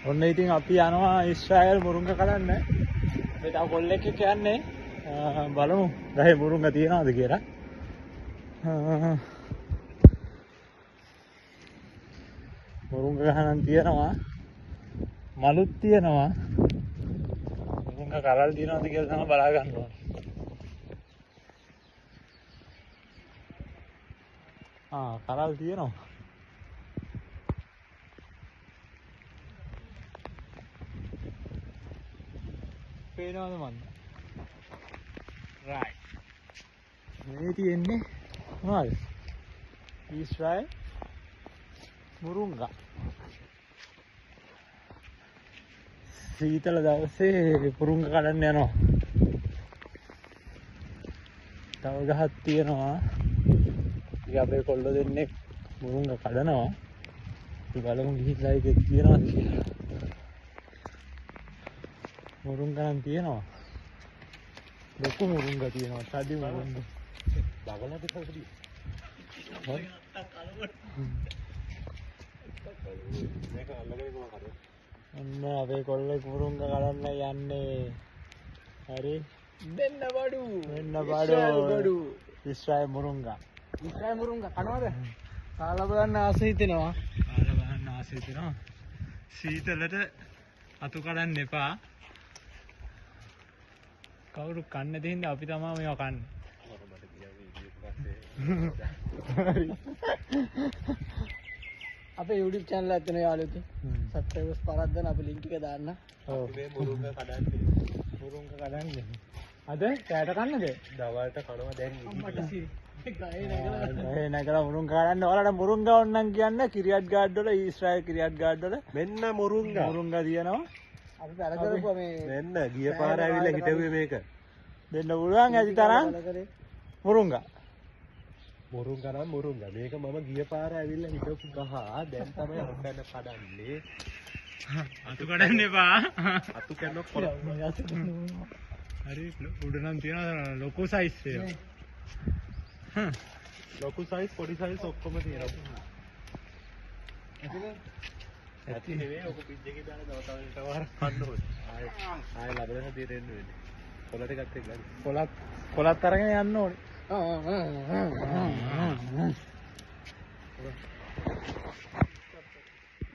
ඔන්න ඉතින් අපි යනවා ඊශ්‍රායල් මුරුංග කඩන්න. මේ තව කොල්ලෙක් එක්ක යන්නේ. බලමු ගහේ මුරුංග තියනවද කියලා. මුරුංග ගහනම් තියනවා. මලුත් තියනවා. මුරුංග කරල් තියනවද කියලා තමයි බලා ගන්න ඕනේ. කරල් තියනවා. පේනවද මන්ද? රයිට්. මේ තියෙන්නේ මොනවද? ඊශ්‍රායල් මුරුංග. සීතල දවසේ මුරුංග කඩන්න යනවා. තව ගහක් තියෙනවා. ඉතින් අපේ කොල්ලෝ දෙන්නේ මුරුංග කඩනවා. ඉතින් බලමු ගිහිල්ලා ඒකේ තියනවද කියලා. මුරුංග නම් තියෙනවා. ලොකු මුරුංග තියෙනවා. සාදි මුරුංග. බගලද කවුද? මේක අල්ලගෙන කොහොමද කරන්නේ? අන්න අපේ කොල්ලේ මුරුංග කඩන්න යන්නේ. හරි. දෙන්න බඩු. ඊශ්‍රායල් මුරුංග. ඊශ්‍රායල් මුරුංග කනවද? කාලා බලන්න ආස හිතෙනවා. සීතලට අතු කඩන්න එපා. කවුරු කන්නේ නැති හින්දා අපි තමයි මේවා කන්නේ. අපේ YouTube channel එකත් වෙන යාළුවෝ. subscribers පාරක් දාන්න අපි link එක දාන්න. ඔව්. මේ මුරුංග කඩන්නේ. අද කෑට කන්නද? දවල්ට කනවා දැන් ඉතින්. ගහේ නැගලා මුරුංග කඩන්න. ඔයාලට මුරුංග ඕනනම් කියන්න කිරියට් ගාඩ් වල ඊශ්‍රායල් කිරියට් ගාඩ් වල මෙන්න මුරුංග තියෙනවා. අපි පෙර කරපුවා මේ මෙන්න ගිය පාර ඇවිල්ලා හිටුවේ මේක. දෙන්න පුළුවන් ඇති තරම් මුරුංග. මුරුංග මේක මම ගිය පාර ඇවිල්ලා හිටපු ගහ දැන් තමයි හොටන්න කඩන්නේ. අතු කඩන්න එපා. අතු කනොත් හරි උඩ නම් තියෙනවා ලොකු සයිස් එක. ලොකු සයිස් පොඩි සයිස් ඔක්කොම තියෙනවා. ඇති නෙවෙයි ඔක පිට් එකේ දාලා දවසකට වරක් කන්න ඕනේ. ආයෙ ලැබෙන දේ දෙන්න වෙන්නේ. කොළ ටිකත් එක්ක ගන්න. කොළත් අරගෙන යන්න ඕනේ.